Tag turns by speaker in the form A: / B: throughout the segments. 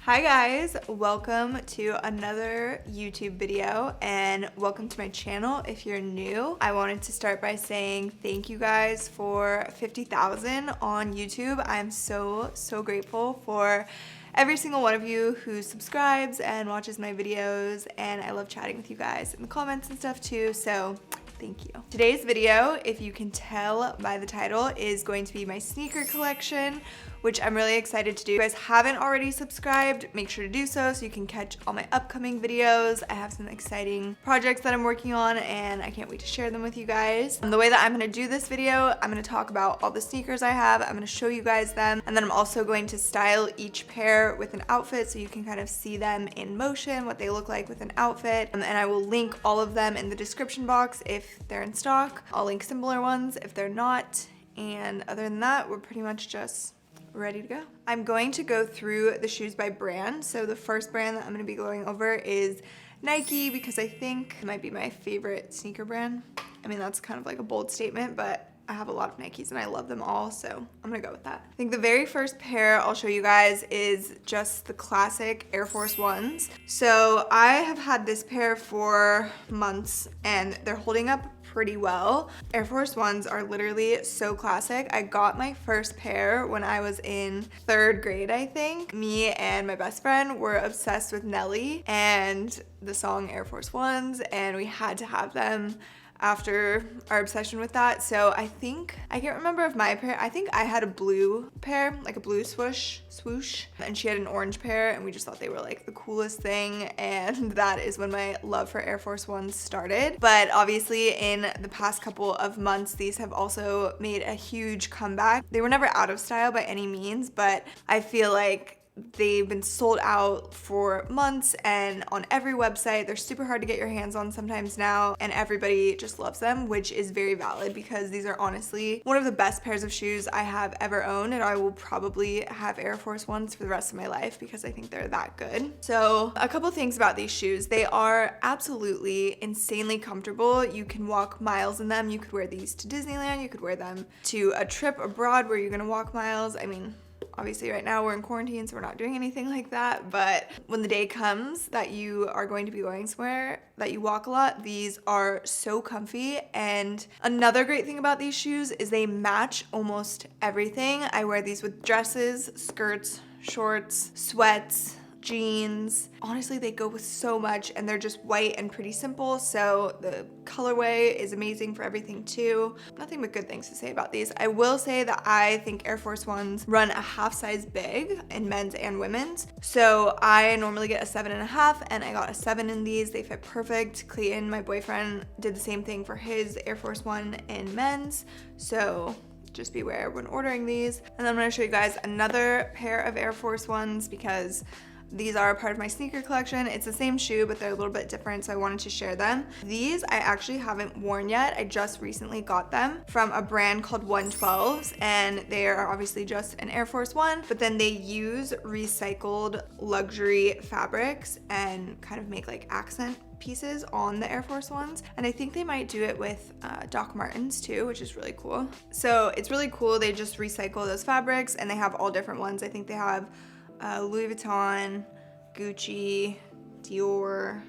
A: Hi guys, welcome to another YouTube video and welcome to my channel. If you're new, I wanted to start by saying thank you guys for 50,000 on YouTube. I'm so grateful for every single one of you who subscribes and watches my videos, and I love chatting with you guys in the comments and stuff too, so thank you. Today's video, if you can tell by the title, is going to be my sneaker collection, which I'm really excited to do. If you guys haven't already subscribed, make sure to do so you can catch all my upcoming videos. I have some exciting projects that I'm working on and I can't wait to share them with you guys. And the way that I'm gonna do this video, I'm gonna talk about all the sneakers I have, I'm gonna show you guys them, and then I'm also going to style each pair with an outfit so you can kind of see them in motion, what they look like with an outfit. And I will link all of them in the description box if they're in stock. I'll link similar ones if they're not. And other than that, we're pretty much just ready to go. I'm going to go through the shoes by brand. So the first brand that I'm going to be going over is Nike, because I think it might be my favorite sneaker brand. I mean, that's kind of like a bold statement, but I have a lot of Nikes and I love them all, so I'm gonna go with that. I think the very first pair I'll show you guys is just the classic Air Force Ones. So I have had this pair for months and they're holding up pretty well. Air Force Ones are literally so classic. I got my first pair when I was in 3rd grade, I think. Me and my best friend were obsessed with Nelly and the song Air Force Ones, and we had to have them after our obsession with that. So I think, I can't remember if my pair, I think I had a blue pair, like a blue swoosh, and she had an orange pair, and we just thought they were like the coolest thing, and that is when my love for Air Force Ones started. But obviously in the past couple of months, these have also made a huge comeback. They were never out of style by any means, but I feel like they've been sold out for months and on every website. They're super hard to get your hands on sometimes now, and everybody just loves them, which is very valid because these are honestly one of the best pairs of shoes I have ever owned, and I will probably have Air Force Ones for the rest of my life because I think they're that good. So a couple things about these shoes. They are absolutely insanely comfortable. You can walk miles in them. You could wear these to Disneyland. You could wear them to a trip abroad where you're gonna walk miles. I mean, obviously right now we're in quarantine, so we're not doing anything like that, but when the day comes that you are going to be going somewhere that you walk a lot, these are so comfy. And another great thing about these shoes is they match almost everything. I wear these with dresses, skirts, shorts, sweats, jeans. Honestly, they go with so much, and they're just white and pretty simple, so the colorway is amazing for everything too. Nothing but good things to say about these. I will say that I think Air Force Ones run a half size big in men's and women's, so I normally get a 7.5 and I got a 7 in these. They fit perfect. Clayton, my boyfriend, did the same thing for his Air Force One in men's, so just beware when ordering these. And then I'm going to show you guys another pair of Air Force Ones because these are a part of my sneaker collection. It's the same shoe, but they're a little bit different, so I wanted to share them. These I actually haven't worn yet. I just recently got them from a brand called 112s, and they are obviously just an Air Force One, but then they use recycled luxury fabrics and kind of make like accent pieces on the Air Force Ones, and I think they might do it with Doc Martens too, which is really cool. So it's really cool. They just recycle those fabrics, and they have all different ones. I think they have Louis Vuitton, Gucci, Dior.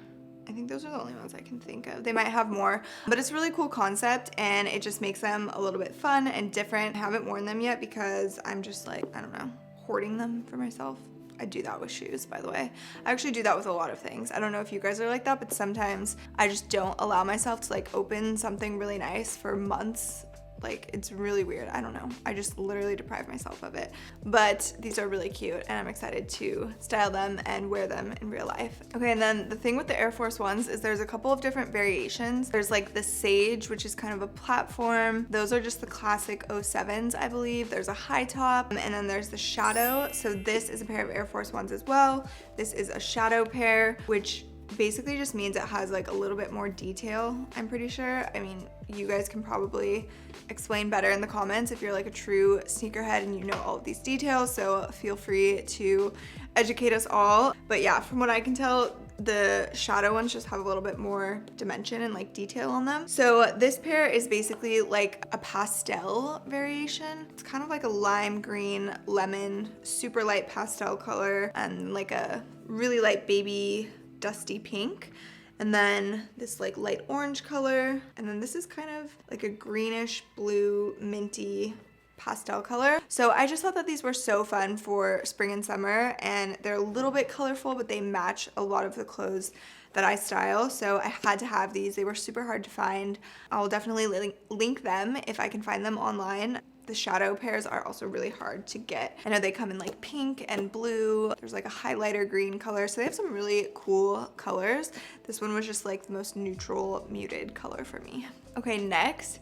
A: I think those are the only ones I can think of. They might have more, but it's a really cool concept, and it just makes them a little bit fun and different. I haven't worn them yet because I'm just like, I don't know, hoarding them for myself. I do that with shoes, by the way. I actually do that with a lot of things. I don't know if you guys are like that, but sometimes I just don't allow myself to like open something really nice for months. Like, it's really weird. I don't know. I just literally deprive myself of it. But these are really cute, and I'm excited to style them and wear them in real life. Okay, and then the thing with the Air Force Ones is there's a couple of different variations. There's like the Sage, which is kind of a platform. Those are just the classic 07s, I believe. There's a high top, and then there's the Shadow. So this is a pair of Air Force Ones as well. This is a Shadow pair, which basically just means it has like a little bit more detail, I'm pretty sure. I mean, you guys can probably explain better in the comments if you're like a true sneakerhead and you know all of these details, so feel free to educate us all. But yeah, from what I can tell, the shadow ones just have a little bit more dimension and like detail on them. So this pair is basically like a pastel variation. It's kind of like a lime green, lemon, super light pastel color, and like a really light baby dusty pink. And then this like light orange color. And then this is kind of like a greenish blue minty pastel color. So I just thought that these were so fun for spring and summer, and they're a little bit colorful, but they match a lot of the clothes that I style. So I had to have these. They were super hard to find. I'll definitely link them if I can find them online. The shadow pairs are also really hard to get. I know they come in like pink and blue. There's like a highlighter green color. So they have some really cool colors. This one was just like the most neutral, muted color for me. Okay, next,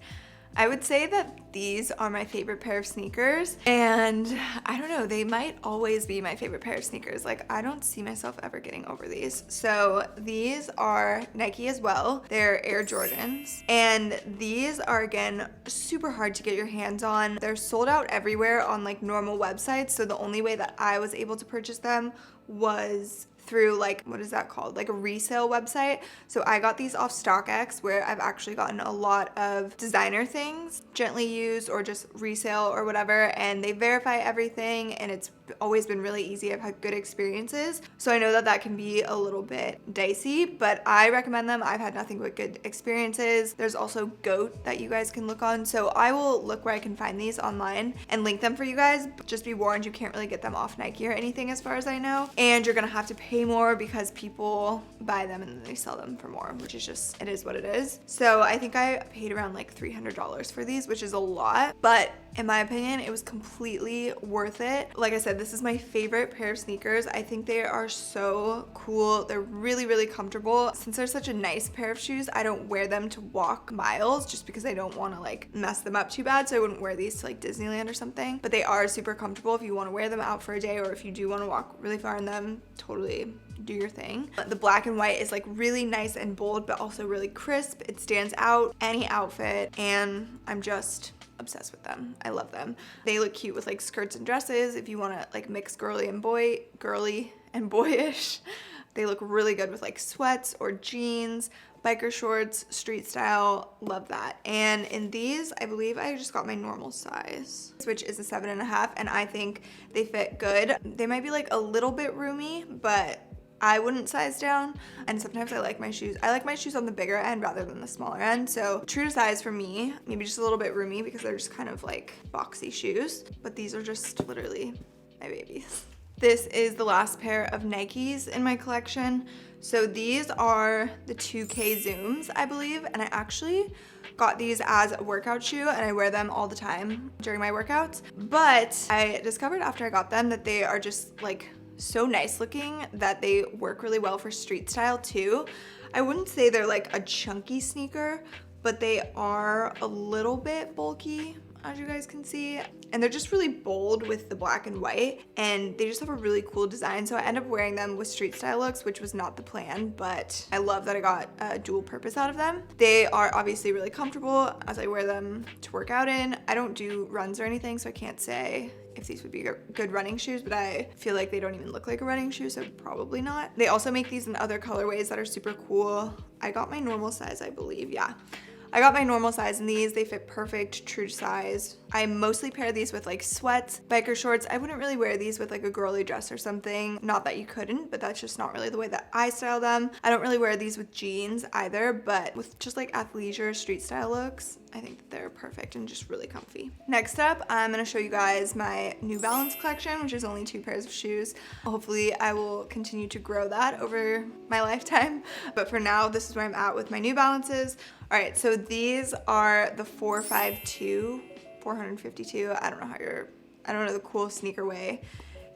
A: I would say that these are my favorite pair of sneakers, and I don't know, they might always be my favorite pair of sneakers. Like, I don't see myself ever getting over these. So these are Nike as well. They're Air Jordans, and these are, again, super hard to get your hands on. They're sold out everywhere on like normal websites, so the only way that I was able to purchase them was through like, what is that called? Like a resale website. So I got these off StockX, where I've actually gotten a lot of designer things, gently used or just resale or whatever, and they verify everything, and it's always been really easy. I've had good experiences. So I know that that can be a little bit dicey, but I recommend them. I've had nothing but good experiences. There's also GOAT that you guys can look on. So I will look where I can find these online and link them for you guys. Just be warned, you can't really get them off Nike or anything as far as I know. And you're gonna have to pay more because people buy them and then they sell them for more, which is just, it is what it is. So I think I paid around like $300 for these, which is a lot, but in my opinion, it was completely worth it. Like I said, this is my favorite pair of sneakers. I think they are so cool. They're really, really comfortable. Since they're such a nice pair of shoes, I don't wear them to walk miles just because I don't want to like mess them up too bad. So I wouldn't wear these to like Disneyland or something, but they are super comfortable if you want to wear them out for a day, or if you do want to walk really far in them, totally do your thing. The black and white is like really nice and bold, but also really crisp. It stands out any outfit, and I'm just obsessed with them. I love them. They look cute with like skirts and dresses if you want to like mix girly and boyish. They look really good with like sweats or jeans, biker shorts, street style. Love that. And in these, I believe I just got my normal size, which is a 7.5, and I think they fit good. They might be like a little bit roomy, but I wouldn't size down, and sometimes I like my shoes on the bigger end rather than the smaller end. So true to size for me, maybe just a little bit roomy because they're just kind of like boxy shoes, but these are just literally my babies. This is the last pair of Nikes in my collection. So these are the 2K Zooms, I believe, and I actually got these as a workout shoe, and I wear them all the time during my workouts. But I discovered after I got them that they are just like so nice looking, that they work really well for street style too. I wouldn't say they're like a chunky sneaker, but they are a little bit bulky, as you guys can see, and they're just really bold with the black and white, and they just have a really cool design. So I end up wearing them with street style looks, which was not the plan, but I love that I got a dual purpose out of them. They are obviously really comfortable as I wear them to work out in. I don't do runs or anything, so I can't say if these would be good running shoes, but I feel like they don't even look like a running shoe, so probably not. They also make these in other colorways that are super cool. I got my normal size, I believe, yeah. I got my normal size in these. They fit perfect, true to size. I mostly pair these with like sweats, biker shorts. I wouldn't really wear these with like a girly dress or something. Not that you couldn't, but that's just not really the way that I style them. I don't really wear these with jeans either, but with just like athleisure street style looks, I think that they're perfect and just really comfy. Next up, I'm gonna show you guys my New Balance collection, which is only 2 pairs of shoes. Hopefully I will continue to grow that over my lifetime. But for now, this is where I'm at with my New Balances. All right, so these are the 452, I don't know the cool sneaker way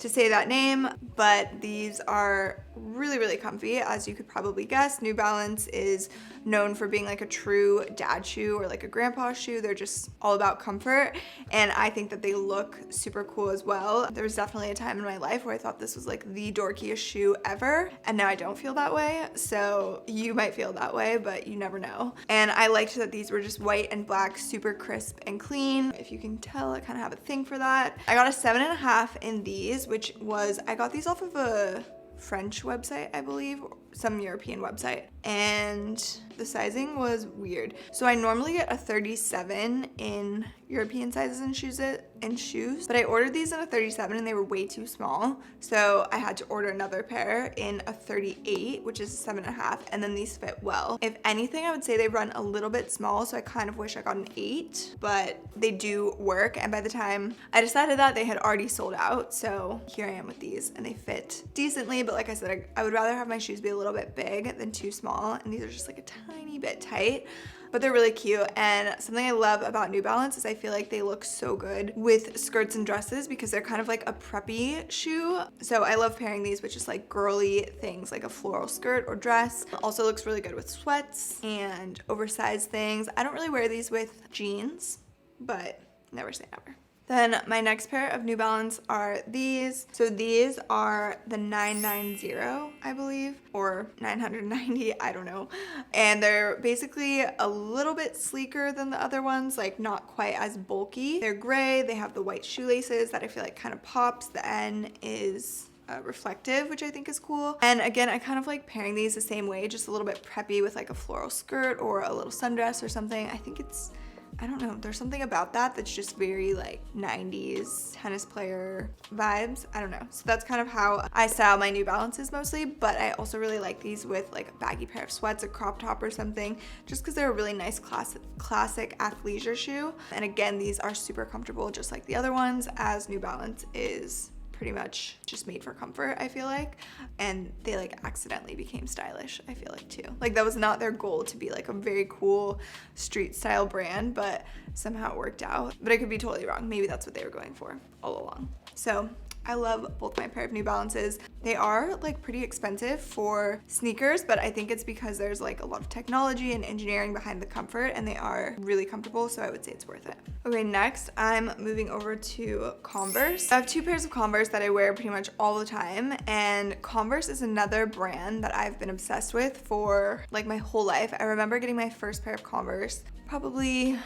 A: to say that name, but these are really, really comfy. As you could probably guess, New Balance is known for being like a true dad shoe or like a grandpa shoe. They're just all about comfort, and I think that they look super cool as well. There was definitely a time in my life where I thought this was like the dorkiest shoe ever, and now I don't feel that way. So you might feel that way, but you never know. And I liked that these were just white and black, super crisp and clean. If you can tell, I kind of have a thing for that. I got a 7.5 in these, which was, I got these off of a French website, I believe, some European website, and the sizing was weird. So I normally get a 37 in European sizes and shoes, but I ordered these in a 37 and they were way too small. So I had to order another pair in a 38, which is a 7.5, and then these fit well. If anything, I would say they run a little bit small, so I kind of wish I got an 8, but they do work. And by the time I decided that, they had already sold out. So here I am with these, and they fit decently, but like I said, I would rather have my shoes be a little bit big than too small, and these are just like a tiny bit tight, but they're really cute. And something I love about New Balance is I feel like they look so good with skirts and dresses because they're kind of like a preppy shoe. So I love pairing these with just like girly things like a floral skirt or dress. It also looks really good with sweats and oversized things. I don't really wear these with jeans, but never say never. Then my next pair of New Balance are these. So these are the 990, I believe, or 990, I don't know. And they're basically a little bit sleeker than the other ones, like not quite as bulky. They're gray, they have the white shoelaces that I feel like kind of pops. The N is reflective, which I think is cool. And again, I kind of like pairing these the same way, just a little bit preppy with like a floral skirt or a little sundress or something. I think it's, I don't know, there's something about that that's just very like 90s tennis player vibes. I don't know. So that's kind of how I style my New Balances mostly, but I also really like these with like a baggy pair of sweats, a crop top or something, just because they're a really nice classic athleisure shoe. And again, these are super comfortable just like the other ones, as New Balance is pretty much just made for comfort, I feel like. And they like accidentally became stylish, I feel like, too. Like that was not their goal to be like a very cool street style brand, but somehow it worked out. But I could be totally wrong. Maybe that's what they were going for all along. So I love both my pair of New Balances. They are like pretty expensive for sneakers, but I think it's because there's like a lot of technology and engineering behind the comfort, and they are really comfortable, so I would say it's worth it. Okay, next I'm moving over to Converse. I have 2 pairs of Converse that I wear pretty much all the time, and Converse is another brand that I've been obsessed with for like my whole life. I remember getting my first pair of Converse probably,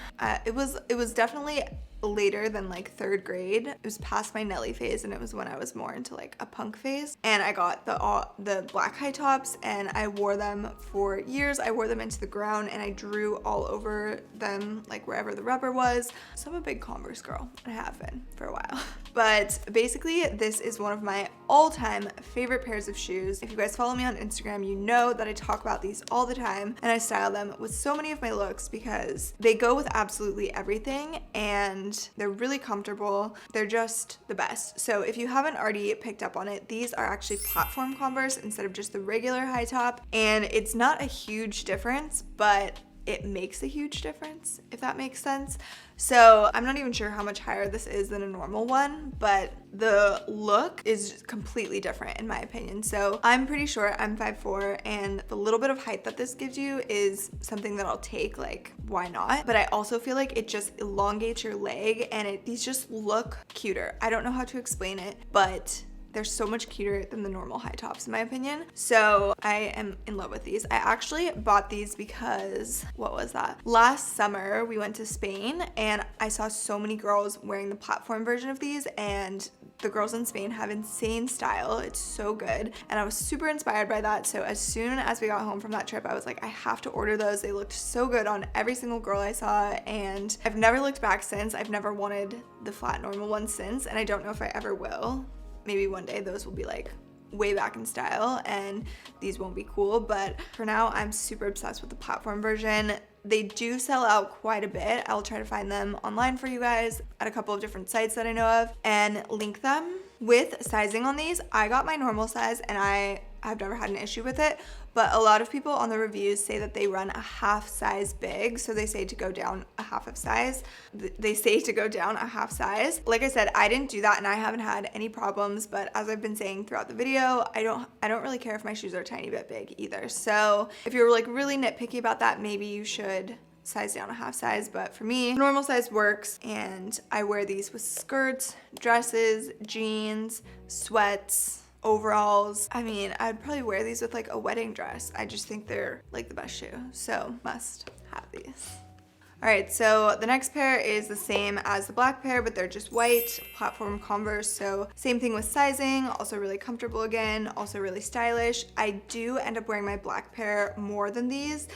A: it was definitely later than like 3rd grade. It was past my Nelly phase, and it was when I was more into like a punk phase, and I got the black high tops, and I wore them for years. I wore them into the ground, and I drew all over them like wherever the rubber was. So I'm a big Converse girl, and I have been for a while. But basically, this is one of my all-time favorite pairs of shoes. If you guys follow me on Instagram, you know that I talk about these all the time, and I style them with so many of my looks because they go with absolutely everything, and they're really comfortable. They're just the best. So if you haven't already picked up on it, these are actually platform Converse instead of just the regular high top, and it's not a huge difference, but it makes a huge difference, if that makes sense. So I'm not even sure how much higher this is than a normal one, but the look is completely different in my opinion. So I'm pretty short, I'm 5'4", and the little bit of height that this gives you is something that I'll take, like why not? But I also feel like it just elongates your leg, and these just look cuter. I don't know how to explain it, but they're so much cuter than the normal high tops in my opinion. So I am in love with these. I actually bought these because, what was that? Last summer we went to Spain, and I saw so many girls wearing the platform version of these, and the girls in Spain have insane style. It's so good, and I was super inspired by that. So as soon as we got home from that trip, I was like, I have to order those. They looked so good on every single girl I saw, and I've never looked back since. I've never wanted the flat normal ones since, and I don't know if I ever will. Maybe one day those will be like way back in style and these won't be cool, but for now I'm super obsessed with the platform version. They do sell out quite a bit. I'll try to find them online for you guys at a couple of different sites that I know of and link them With sizing on these, I got my normal size and I've never had an issue with it, but a lot of people on the reviews say that they run a half size big, so they say to go down a half of size. They say to go down a half size. Like I said, I didn't do that and I haven't had any problems, but as I've been saying throughout the video, I don't really care if my shoes are a tiny bit big either. So if you're like really nitpicky about that, maybe you should size down a half size, but for me, normal size works, and I wear these with skirts, dresses, jeans, sweats, overalls. I mean, I'd probably wear these with like a wedding dress. I just think they're like the best shoe, so must have these. All right, so the next pair is the same as the black pair, but they're just white, platform Converse. So same thing with sizing, also really comfortable again, also really stylish. I do end up wearing my black pair more than these,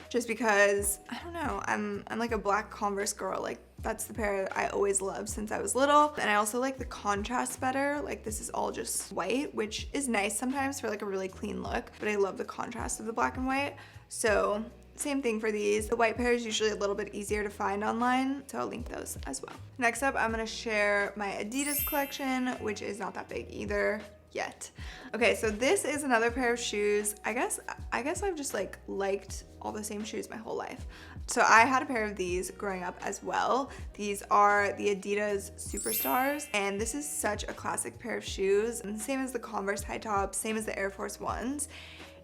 A: just because, I don't know, I'm like a black Converse girl. Like, that's the pair I always loved since I was little. And I also like the contrast better. Like, this is all just white, which is nice sometimes for like a really clean look, but I love the contrast of the black and white. So same thing for these. The white pair is usually a little bit easier to find online, so I'll link those as well. Next up, I'm gonna share my Adidas collection, which is not that big either yet. Okay, so this is another pair of shoes. I guess I've just like liked all the same shoes my whole life. So I had a pair of these growing up as well. These are the Adidas Superstars, and this is such a classic pair of shoes, and same as the Converse high tops, same as the Air Force Ones,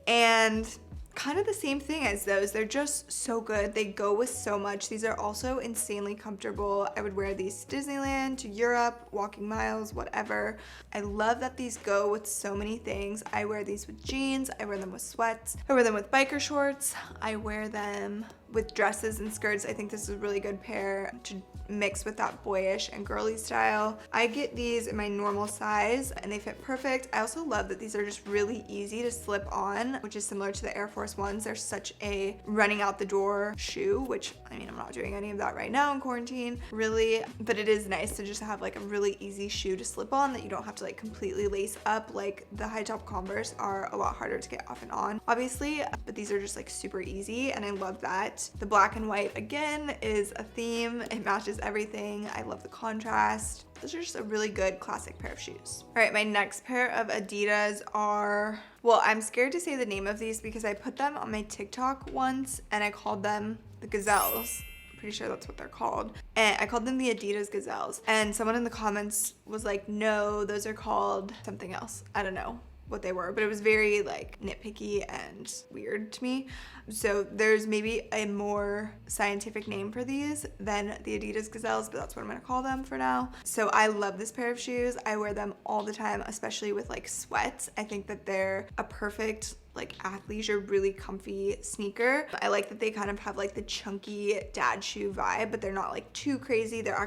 A: and kind of the same thing as those. They're just so good. They go with so much. These are also insanely comfortable. I would wear these to Disneyland, to Europe, walking miles, whatever. I love that these go with so many things. I wear these with jeans, I wear them with sweats, I wear them with biker shorts, I wear them with dresses and skirts. I think this is a really good pair to mix with that boyish and girly style. I get these in my normal size and they fit perfect. I also love that these are just really easy to slip on, which is similar to the Air Force Ones. They're such a running out the door shoe, which I mean, I'm not doing any of that right now in quarantine, really, but it is nice to just have like a really easy shoe to slip on that you don't have to like completely lace up. Like the high top Converse are a lot harder to get off and on, obviously, but these are just like super easy and I love that. The black and white, again, is a theme. It matches everything. I love the contrast. Those are just a really good classic pair of shoes. All right, my next pair of Adidas are, well, I'm scared to say the name of these because I put them on my TikTok once and I called them the Gazelles. I'm pretty sure that's what they're called. And I called them the Adidas Gazelles. And someone in the comments was like, no, those are called something else. I don't know what they were, but it was very like nitpicky and weird to me. So there's maybe a more scientific name for these than the Adidas Gazelles, but that's what I'm gonna call them for now. So I love this pair of shoes. I wear them all the time, especially with like sweats. I think that they're a perfect like athleisure, really comfy sneaker. I like that they kind of have like the chunky dad shoe vibe, but they're not like too crazy. They're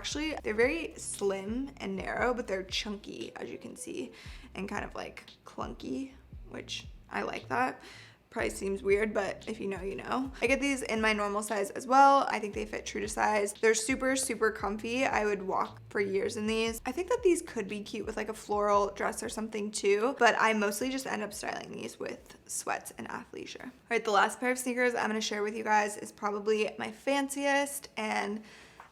A: very slim and narrow, but they're chunky, as you can see, and kind of like clunky, which I like that. Probably seems weird, but if you know, you know. I get these in my normal size as well. I think they fit true to size. They're super, super comfy. I would walk for years in these. I think that these could be cute with like a floral dress or something too, but I mostly just end up styling these with sweats and athleisure. All right, the last pair of sneakers I'm gonna share with you guys is probably my fanciest, and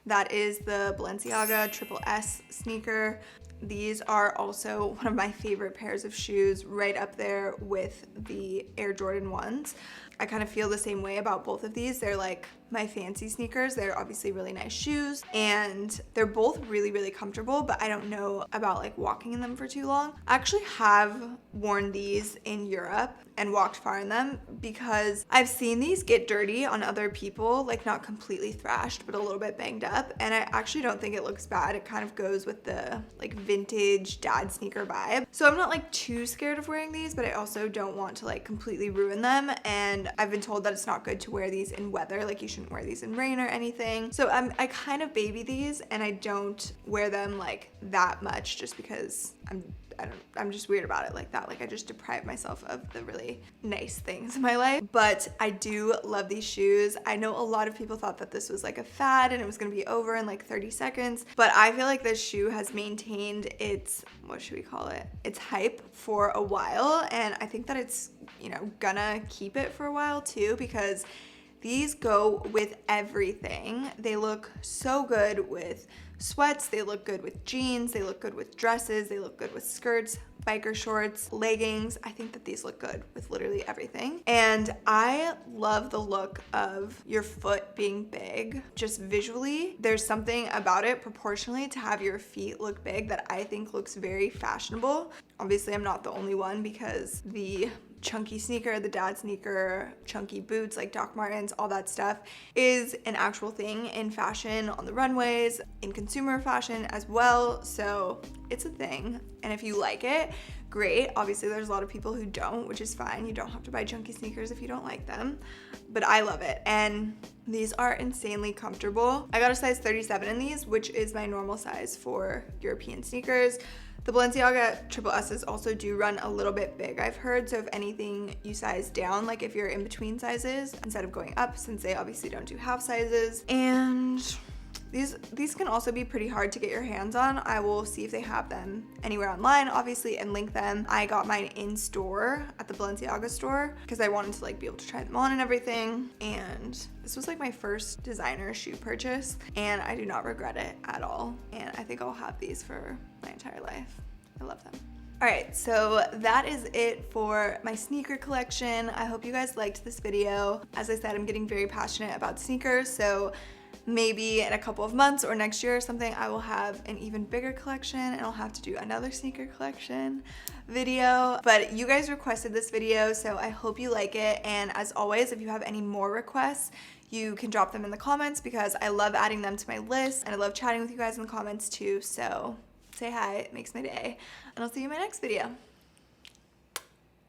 A: that is the Balenciaga Triple S sneaker. These are also one of my favorite pairs of shoes, right up there with the Air Jordan 1s. I kind of feel the same way about both of these. They're like my fancy sneakers. They're obviously really nice shoes and they're both really, really comfortable, but I don't know about like walking in them for too long. I actually have worn these in Europe and walked far in them because I've seen these get dirty on other people, like not completely thrashed, but a little bit banged up. And I actually don't think it looks bad. It kind of goes with the like vintage dad sneaker vibe. So I'm not like too scared of wearing these, but I also don't want to like completely ruin them. And I've been told that it's not good to wear these in weather. Like you shouldn't wear these in rain or anything. So I kind of baby these and I don't wear them like that much just because I'm just weird about it like that. Like I just deprive myself of the really nice things in my life. But I do love these shoes. I know a lot of people thought that this was like a fad and it was gonna be over in like 30 seconds. But I feel like this shoe has maintained its, what should we call it? Its hype for a while. And I think that it's, you know, gonna keep it for a while too, because These go with everything. They look so good with sweats, they look good with jeans, they look good with dresses, they look good with skirts, biker shorts, leggings. I think that these look good with literally everything. And I love the look of your foot being big. Just visually, there's something about it proportionally to have your feet look big that I think looks very fashionable. Obviously, I'm not the only one because the chunky sneaker, the dad sneaker, chunky boots like Doc Martens, all that stuff is an actual thing in fashion on the runways, in consumer fashion as well. So it's a thing. And if you like it, great. Obviously, there's a lot of people who don't, which is fine. You don't have to buy chunky sneakers if you don't like them, but I love it. And these are insanely comfortable. I got a size 37 in these, which is my normal size for European sneakers. The Balenciaga Triple S's also do run a little bit big, I've heard. So if anything, you size down, like if you're in between sizes, instead of going up, since they obviously don't do half sizes. And these can also be pretty hard to get your hands on. I will see if they have them anywhere online, obviously, and link them. I got mine in store at the Balenciaga store because I wanted to like be able to try them on and everything. And this was like my first designer shoe purchase, and I do not regret it at all. And I think I'll have these for my entire life. I love them. All right, so that is it for my sneaker collection. I hope you guys liked this video. As I said, I'm getting very passionate about sneakers, so maybe in a couple of months or next year or something, I will have an even bigger collection and I'll have to do another sneaker collection video. But you guys requested this video, so I hope you like it. And as always, if you have any more requests, you can drop them in the comments because I love adding them to my list and I love chatting with you guys in the comments too. So say hi, it makes my day. And I'll see you in my next video.